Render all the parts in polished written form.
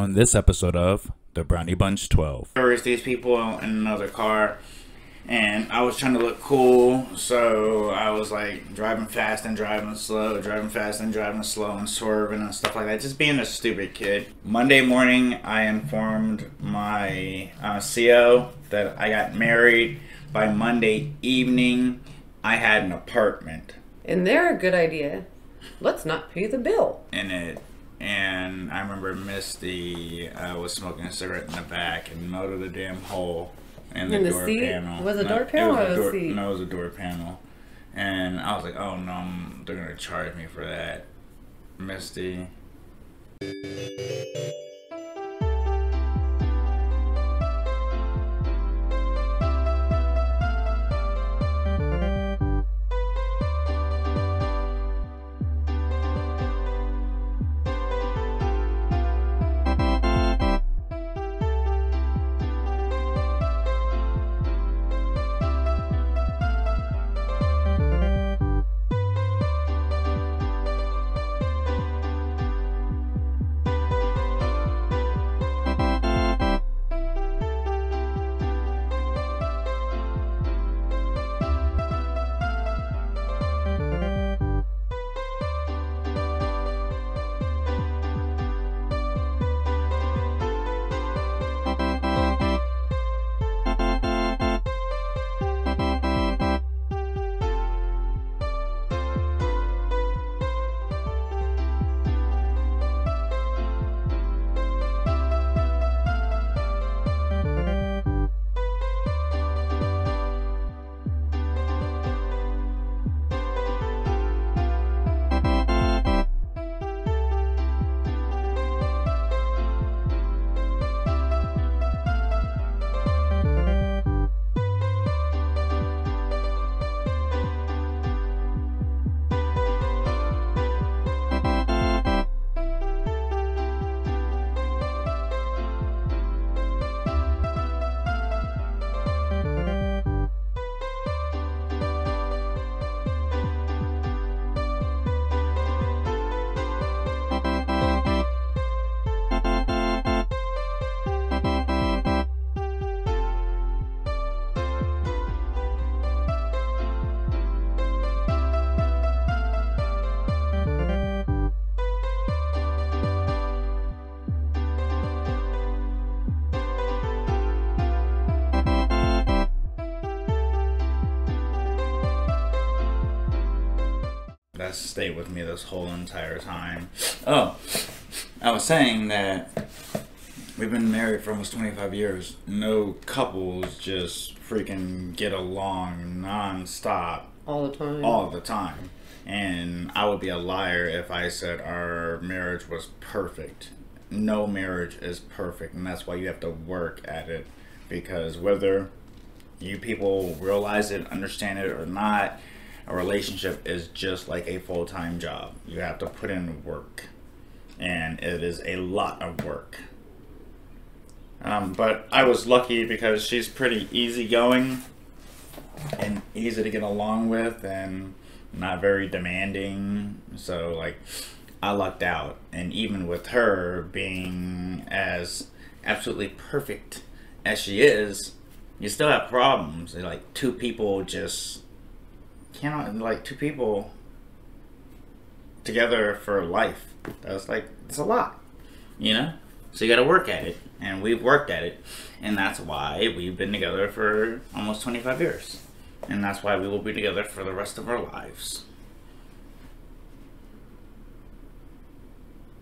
on this episode of The Brownie Bunch 12. There was these people in another car, and I was trying to look cool, so I was like driving fast and driving slow, driving fast and driving slow, and swerving and stuff like that, just being a stupid kid. Monday morning, I informed my CO that I got married. By Monday evening, I had an apartment. And they're a good idea. Let's not pay the bill. In it. And I remember Misty was smoking a cigarette in the back and melted the damn hole in the door seat? panel. Was it a door panel or a seat? No, it was a door panel. And I was like, oh no, they're going to charge me for that. Misty. That stayed with me this whole entire time. Oh, I was saying that we've been married for almost 25 years. No couples just freaking get along non-stop. All the time. All the time. And I would be a liar if I said our marriage was perfect. No marriage is perfect, and that's why you have to work at it. Because whether you people realize it, understand it, or not, a relationship is just like a full-time job. You have to put in work, and it is a lot of work. But I was lucky because she's pretty easygoing and easy to get along with and not very demanding. So like, I lucked out. And even with her being as absolutely perfect as she is, you still have problems. Like, two people just cannot, like, two people together for life. That's like, it's a lot, you know? So you gotta work at it, and we've worked at it, and that's why we've been together for almost 25 years. And that's why we will be together for the rest of our lives.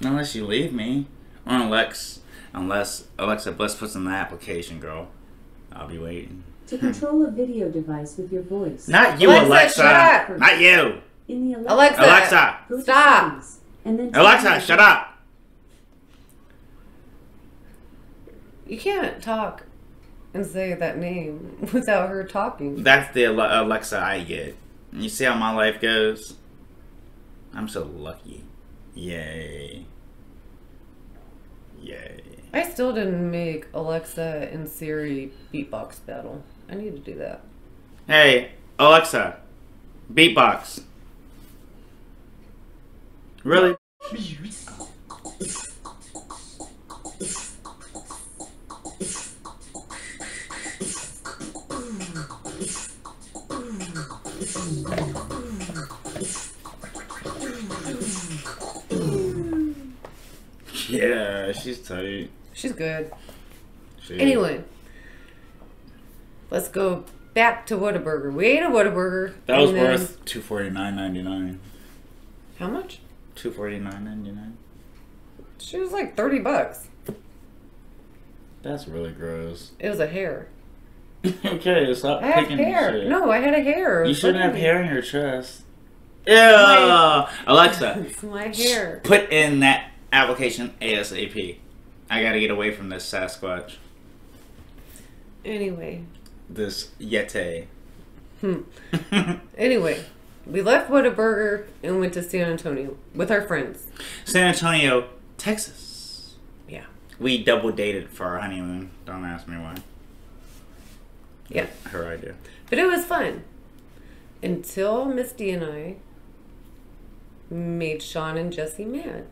Unless you leave me, or unless Alexa Bliss puts in the application, girl. I'll be waiting. To control a video device with your voice. Not you, Alexa. Shut up. Not you. In the Alexa. Stop. settings, and then Alexa, shut up. You can't talk and say that name without her talking. That's the Alexa I get. You see how my life goes? I'm so lucky. Yay. Yay. I still didn't make Alexa and Siri beatbox battle. I need to do that. Hey, Alexa, beatbox. Really? Yeah, she's tight. She's good. She Anyway, let's go back to Whataburger. We ate a Whataburger. that was and then- worth $249.99. How much? $249.99. She was like $30. That's really gross. It was a hair. Okay, stop I have picking hair. shit. No, I had a hair. It You was shouldn't have funny. hair in your chest. Yeah, Alexa, It's my hair. put in that application ASAP. I gotta get away from this Sasquatch. Anyway. This Yeti. Anyway, we left Whataburger and went to San Antonio with our friends. San Antonio, Texas. Yeah. We double dated for our honeymoon. Don't ask me why. Yeah. Her idea. But it was fun. Until Misty and I made Sean and Jesse mad.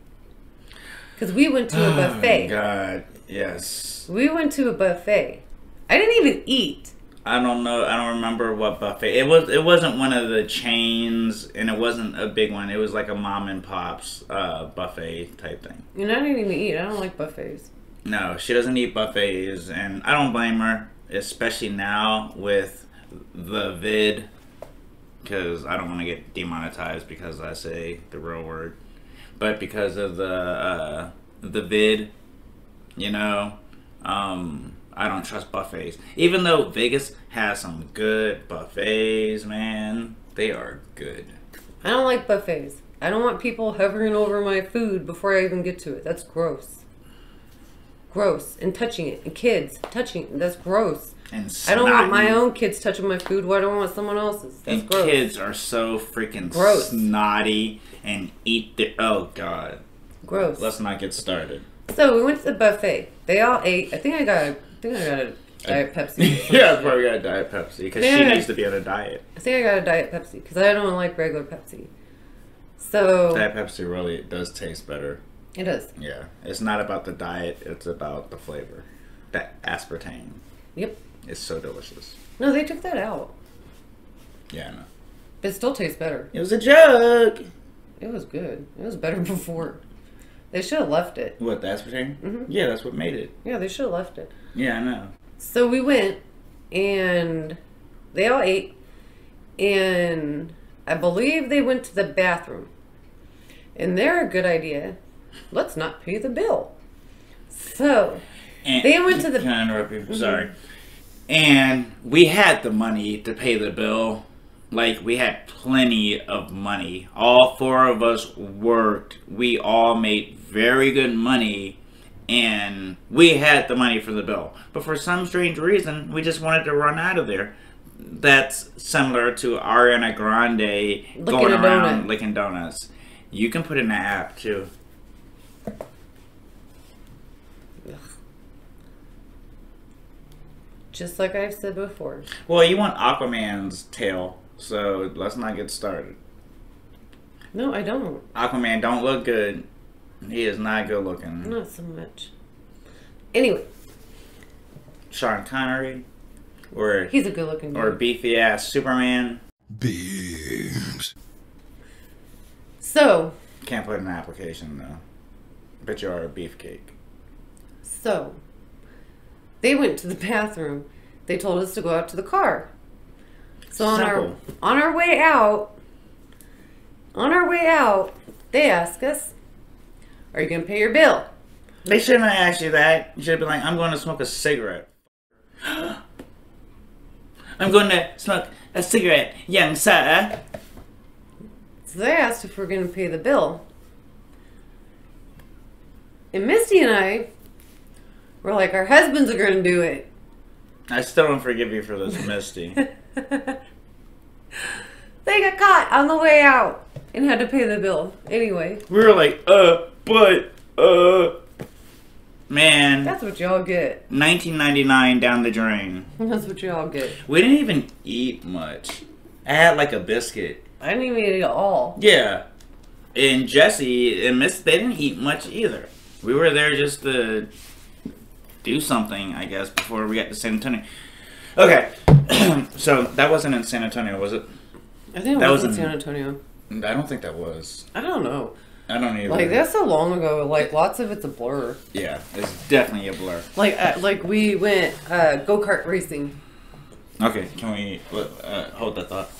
Because we went to a buffet. Oh, God, yes. We went to a buffet. I didn't even eat. I don't know. I don't remember what buffet. It wasn't one of the chains, and it wasn't a big one. It was like a mom and pop's buffet type thing. And I didn't even eat. I don't like buffets. No, she doesn't eat buffets, and I don't blame her, especially now with the vid, because I don't want to get demonetized because I say the real word, but because of the vid, you know, I don't trust buffets. Even though Vegas has some good buffets, man, they are good. I don't like buffets. I don't want people hovering over my food before I even get to it. That's gross. Gross. And touching it. And kids touching it. That's gross. And I don't want my snotty. own kids touching my food. Why do I want someone else's? That's And gross. kids are so freaking Gross. snotty and eat the. Oh God. Gross. Let's not get started. So we went to the buffet. They all ate. I think I got a Diet Pepsi. Yeah, that's why we got a Diet Pepsi because she Yeah. needs to be on a diet. I think I got a Diet Pepsi because I don't like regular Pepsi. So Diet Pepsi really does taste better. it does. Yeah, it's not about the diet; it's about the flavor. That aspartame Yep. is so delicious. No, they took that out. Yeah, I know. But it still tastes better. It was a joke. It was good. It was better before. They should have left it. What, the aspartame? Mhm. Yeah, that's what made it. Yeah, they should have left it. Yeah, I know. So we went, and they all ate, and I believe they went to the bathroom. And they're a good idea. Let's not pay the bill. So And, they went to the. Can I interrupt you? Sorry. And we had the money to pay the bill. Like, we had plenty of money. All four of us worked. We all made very good money. And we had the money for the bill. But for some strange reason, we just wanted to run out of there. That's similar to Ariana Grande going a around donut. licking donuts. You can put in that app, too. Just like I've said before. Well, you want Aquaman's tail, so let's not get started. No, I don't. Aquaman don't look good. He is not good looking. Not so much. Anyway, Sean Connery, or he's a good looking dude. beefy ass Superman. Beams. So, Can't put in an application though. But you are a beefcake. they went to the bathroom. They told us to go out to the car. So on our way out, they asked us, "Are you gonna pay your bill?" They shouldn't have asked you that. You should have been like, "I'm going to smoke a cigarette." I'm going to smoke a cigarette, young sir. So they asked if we're gonna pay the bill. And Misty and I were like, our husbands are gonna do it. I still don't forgive you for this, Misty. They got caught on the way out and had to pay the bill. Anyway, We were like, man, that's what y'all get. 1999 down the drain. That's what y'all get. We didn't even eat much. I had like a biscuit. I didn't even eat it all. Yeah. And Jesse and Miss, they didn't eat much either. We were there just to do something, I guess, before we got to San Antonio. Okay. So that wasn't in San Antonio, was it? I think it That was was in in- San Antonio. I don't think that was. I don't know. I don't even. Like, that's so long ago. Like, lots of it's a blur. Yeah, it's definitely a blur. Like we went go-kart racing. Okay, can we hold that thought?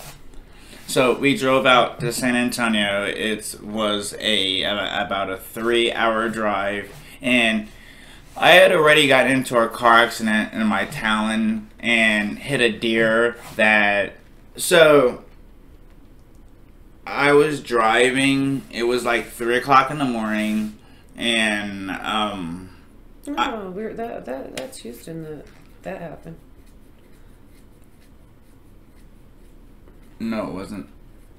So we drove out to San Antonio. It was about a 3-hour drive, and I had already got into a car accident in my Talon and hit a deer that. So I was driving. It was like 3 o'clock in the morning, and No, that's Houston. That happened. no, it wasn't.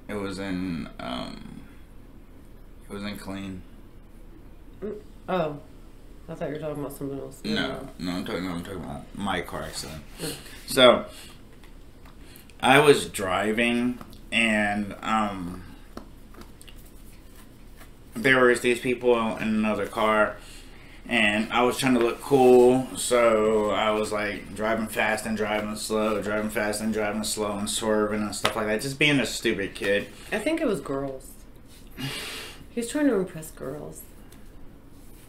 It was in Clean. Oh, I thought you were talking about something else. No, I'm talking about my car accident. So I was driving, and there was these people in another car, and I was trying to look cool, so I was like driving fast and driving slow, driving fast and driving slow, and swerving and stuff like that, just being a stupid kid. I think it was girls. He's trying to impress girls.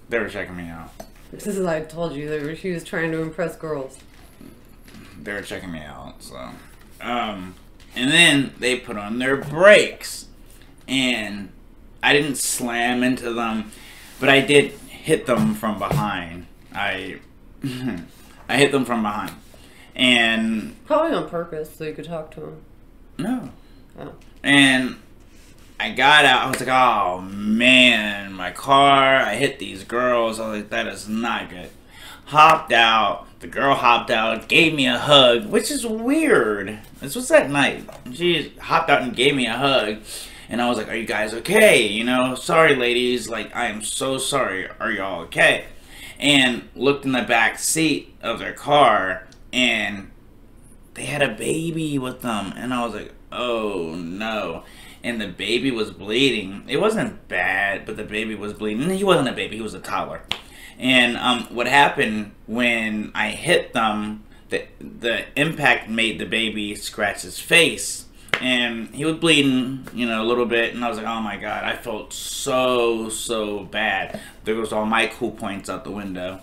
They were checking me out. This is I told you she was trying to impress girls. They were checking me out, so and then they put on their brakes, and I didn't slam into them, but I did hit them from behind. I hit them from behind, and Probably on purpose, so you could talk to him. no, Oh. and I got out. I was like, oh man, my car. I hit these girls. I was like, that is not good. Hopped out. The girl hopped out, gave me a hug, which is weird. This was that night. She hopped out and gave me a hug. And I was like, are you guys okay? You know, sorry ladies, like, I am so sorry. Are y'all okay? And looked in the back seat of their car, and they had a baby with them. And I was like, oh no. And the baby was bleeding. It wasn't bad, but the baby was bleeding. He wasn't a baby, he was a toddler. And what happened when I hit them, the impact made the baby scratch his face. And he was bleeding, you know, a little bit. And I was like, oh my God, I felt so bad. There was all my cool points out the window.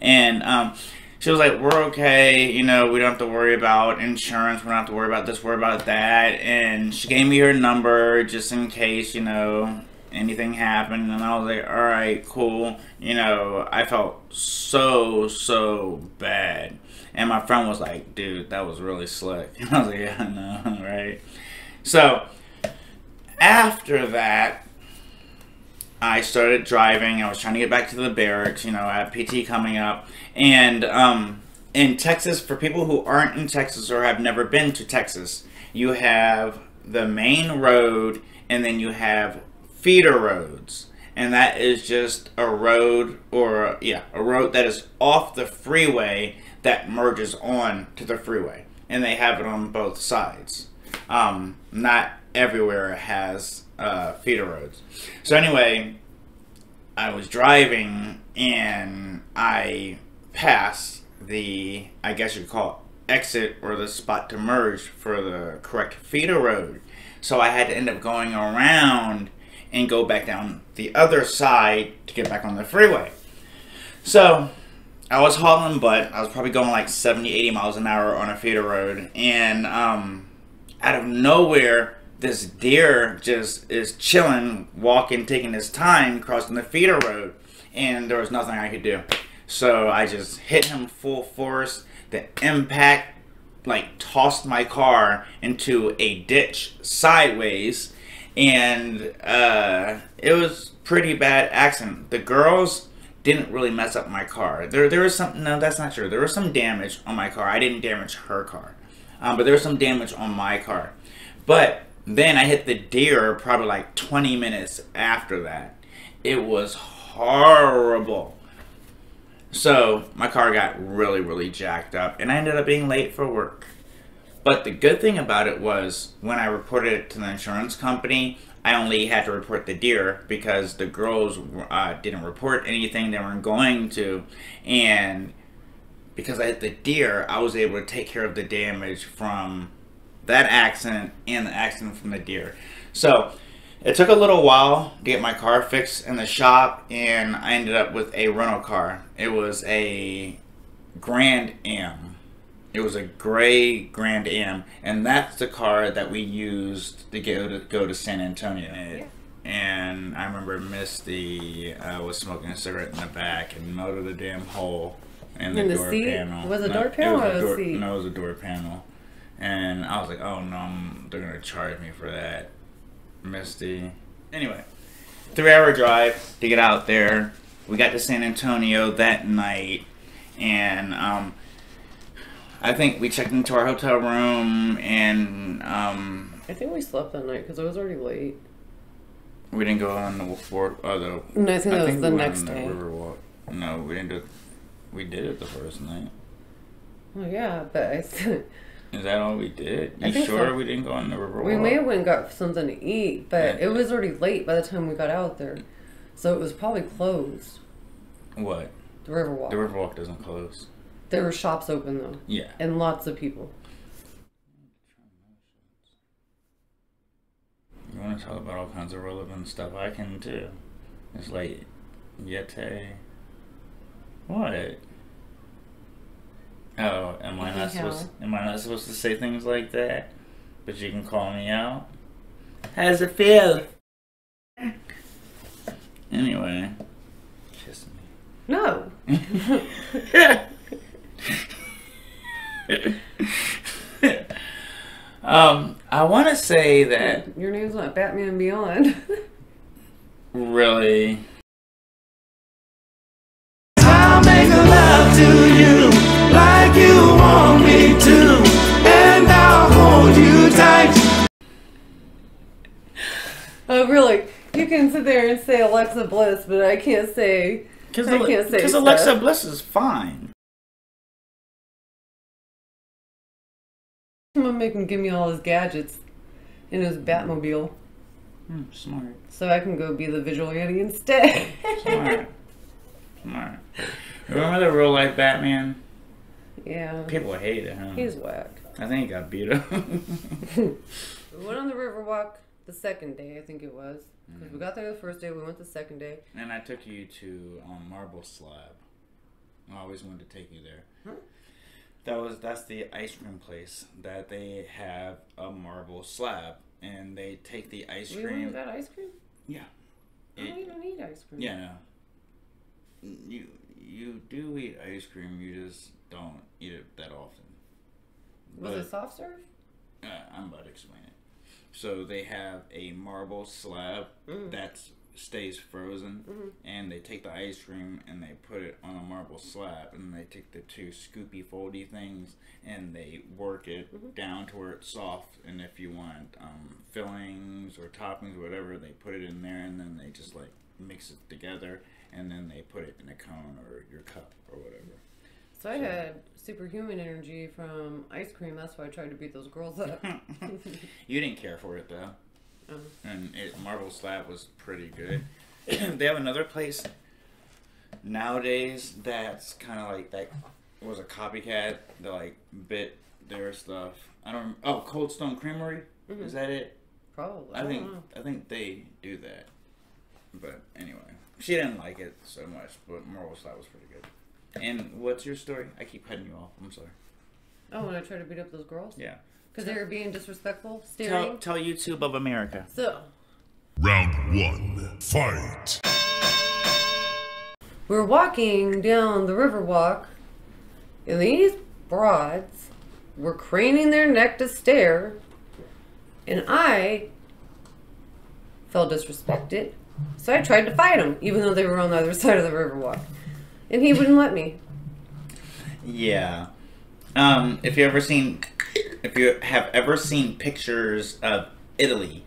And she was like, we're okay. You know, we don't have to worry about insurance. We don't have to worry about this, worry about that. And she gave me her number just in case, you know, anything happened. And I was like, all right, cool. You know, I felt so bad. And my friend was like, dude, that was really slick. And I was like, yeah, I know, right? So, after that, I started driving. I was trying to get back to the barracks. You know, I had PT coming up. And in Texas, for people who aren't in Texas or have never been to Texas, you have the main road, and then you have feeder roads. And that is just a road, a road that is off the freeway that merges on to the freeway. And they have it on both sides. Not everywhere has feeder roads. So anyway, I was driving, and I passed the, I guess you'd call it, exit or the spot to merge for the correct feeder road. So I had to end up going around and go back down the other side to get back on the freeway. So I was hauling butt. I was probably going like 70, 80 miles an hour on a feeder road. And out of nowhere, this deer just is chilling, walking, taking his time, crossing the feeder road. And there was nothing I could do. So I just hit him full force. The impact like tossed my car into a ditch sideways. And it was pretty bad accident. The girls didn't really mess up my car. There was some, no, that's not true. There was some damage on my car. I didn't damage her car. But there was some damage on my car. But then I hit the deer probably like 20 minutes after that. It was horrible. So my car got really jacked up, and I ended up being late for work. But the good thing about it was when I reported it to the insurance company, I only had to report the deer because the girls didn't report anything they weren't going to. And because I hit the deer, I was able to take care of the damage from that accident and the accident from the deer. So it took a little while to get my car fixed in the shop, and I ended up with a rental car. It was a Grand Am. It was a gray Grand Am, and that's the car that we used to go to San Antonio. Yeah. And I remember Misty was smoking a cigarette in the back and motored the damn hole in the door seat? panel. Was it a door panel or a seat? No, it was a door panel. And I was like, oh no, they're gonna charge me for that, Misty. Anyway, 3-hour drive to get out there. We got to San Antonio that night, and I think we checked into our hotel room, and I think we slept that night because it was already late. we didn't go on the fort. No, I think that was the we went next on the day. Riverwalk. No, we didn't do. We did it the first night. Well, yeah, but Is that all we did? I You think sure so. we didn't go on the Riverwalk? we may have went and got something to eat, but Yeah. it was already late by the time we got out there. So it was probably closed, What? the Riverwalk. The Riverwalk doesn't close. There were shops open, though, Yeah. and lots of people. You want to talk about all kinds of relevant stuff? I can too. It's like Yeti. What? Oh, am I not supposed? Am I not supposed to say things like that? But you can call me out. How does it feel? Anyway, kiss me. No. I want to say that Your name's not Batman Beyond. really. I'll make love to you like you want me to, and I'll hold you tight. Oh, really? You can sit there and say Alexa Bliss, but I can't say. Because I can't say Alexa stuff. Bliss is fine. I'm gonna make him give me all his gadgets in his Batmobile, Smart. so I can go be the vigilante instead. Smart. Smart. Remember the real life Batman? Yeah. People hated him. He's whack. I think he got beat up. We went on the Riverwalk the second day, I think it was. Because we got there the first day, we went the second day. And I took you to Marble Slab. I always wanted to take you there. Huh? That's the ice cream place that they have a marble slab, and they take the ice We cream. went got ice cream? Yeah. I don't even eat ice cream. Yeah, no. You do eat ice cream, you just don't eat it that often. Was it soft serve? I'm about to explain it. So they have a marble slab that stays frozen, and they take the ice cream and they put it on a marble slab, and they take the two scoopy foldy things and they work it down to where it's soft, and if you want fillings or toppings or whatever, they put it in there, and then they just like mix it together, and then they put it in a cone or your cup or whatever. So I had superhuman energy from ice cream. That's why I tried to beat those girls up. You didn't care for it though. Uh-huh. And Marble Slab was pretty good. They have another place nowadays that's kind of like that was a copycat that like bit their stuff. I don't. Oh, Cold Stone Creamery. Is that it? Probably. I think they do that. But anyway, she didn't like it so much. But Marble Slab was pretty good. And what's your story? I keep cutting you off. I'm sorry. Oh, when I tried to beat up those girls? Yeah. Because they were being disrespectful, staring. Tell YouTube of America. So, Round 1. Fight. we're walking down the Riverwalk, and these broads were craning their neck to stare, and I felt disrespected. So I tried to fight them, even though they were on the other side of the Riverwalk. And he wouldn't let me. Yeah. If you have ever seen pictures of Italy,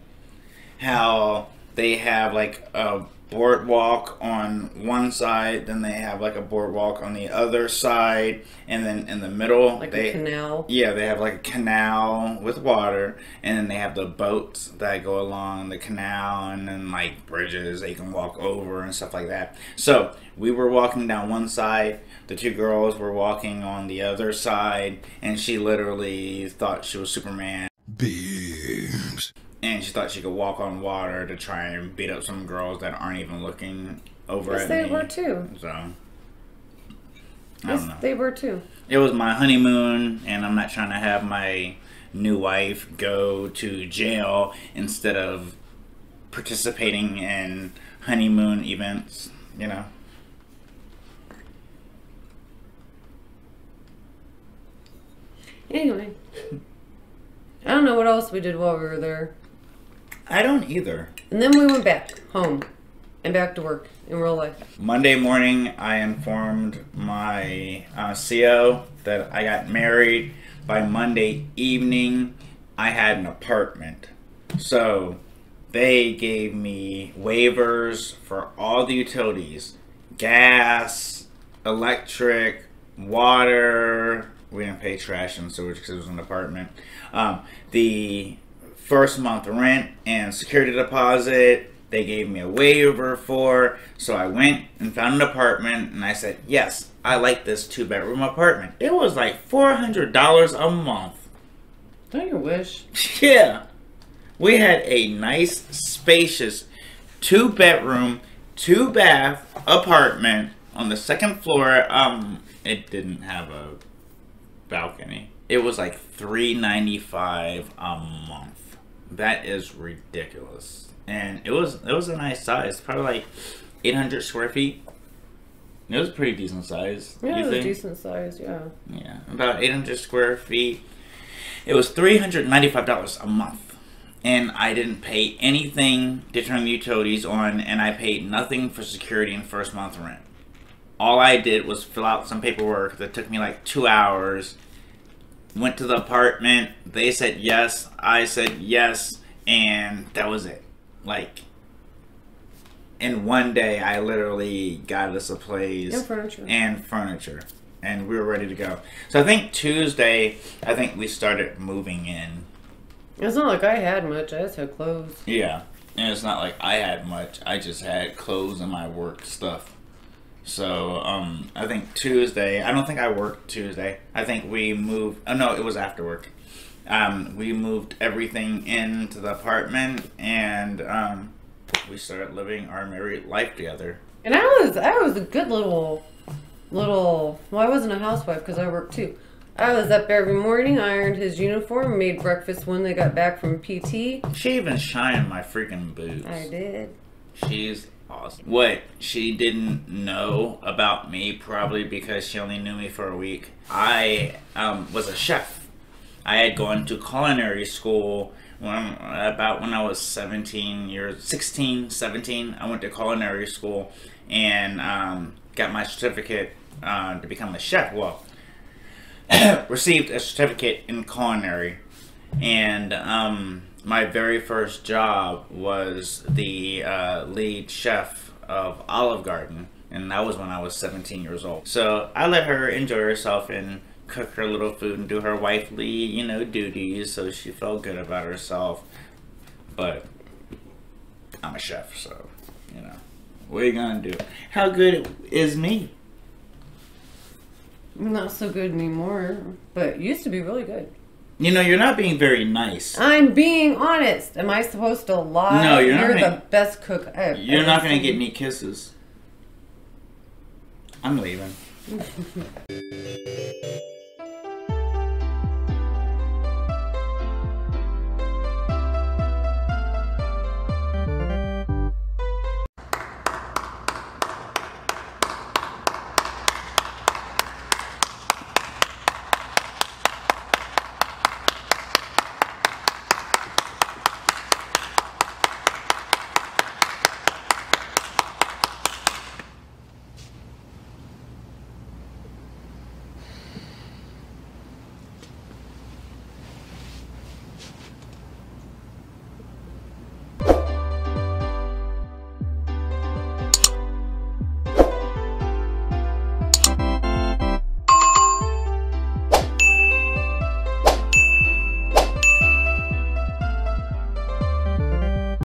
how they have like a boardwalk on one side, then they have like a boardwalk on the other side, and then in the middle, Like a canal. Yeah, they have like a canal with water, and then they have the boats that go along the canal, and then like bridges they can walk over and stuff like that. So we were walking down one side, the two girls were walking on the other side, and she literally thought she was Superman. Babes. And she thought she could walk on water to try and beat up some girls that aren't even looking over Yes, at they me. were too. So, I Yes, don't know. they were too. It was my honeymoon, and I'm not trying to have my new wife go to jail instead of participating in honeymoon events, you know. Anyway, I don't know what else we did while we were there. I don't either. And then we went back home and back to work in real life. Monday morning, I informed my CO that I got married. By Monday evening, I had an apartment. So they gave me waivers for all the utilities: gas, electric, water. We didn't pay trash and sewage because it was an apartment. The first month rent and security deposit, they gave me a waiver for. So I went and found an apartment, and I said, yes, I like this 2-bedroom apartment. It was like $400 a month. Don't you wish? Yeah. We had a nice, spacious 2-bedroom, 2-bath apartment on the second floor. It didn't have a balcony. It was like $395 a month. That is ridiculous. And it was a nice size, probably like 800 square feet. It was a pretty decent size. Yeah, you it was a think? decent size, yeah. Yeah, about 800 square feet. It was $395 a month. And I didn't pay anything to turn the utilities on, and I paid nothing for security and first month rent. All I did was fill out some paperwork that took me like 2 hours. Went to the apartment. They said yes. I said yes. And that was it. Like, in one day, I literally got us a place. And furniture. And we were ready to go. So I think Tuesday, we started moving in. It's not like I had much. I just had clothes. Yeah. And it's not like I had much. I just had clothes and my work stuff. So, I think Tuesday, I don't think I worked Tuesday. I think we moved, oh no, it was after work. We moved everything into the apartment, and we started living our married life together. And I was a good little, well, I wasn't a housewife because I worked too. I was up every morning, ironed his uniform, made breakfast when they got back from PT. She even shined my freaking boots. I did. She's awesome. What she didn't know about me, probably because she only knew me for a week, I was a chef. I had gone to culinary school when I was 16, 17. I went to culinary school and got my certificate to become a chef. Well, received a certificate in culinary, and my very first job was the lead chef of Olive Garden, and that was when I was 17 years old. So I let her enjoy herself and cook her little food and do her wifely, duties, so she felt good about herself. But I'm a chef, so, what are you gonna do? How good is me? Not so good anymore, but it used to be really good. You're not being very nice. I'm being honest. Am I supposed to lie? No, you're not You're gonna- the best cook I have You're ever not gonna seen. get any kisses. I'm leaving.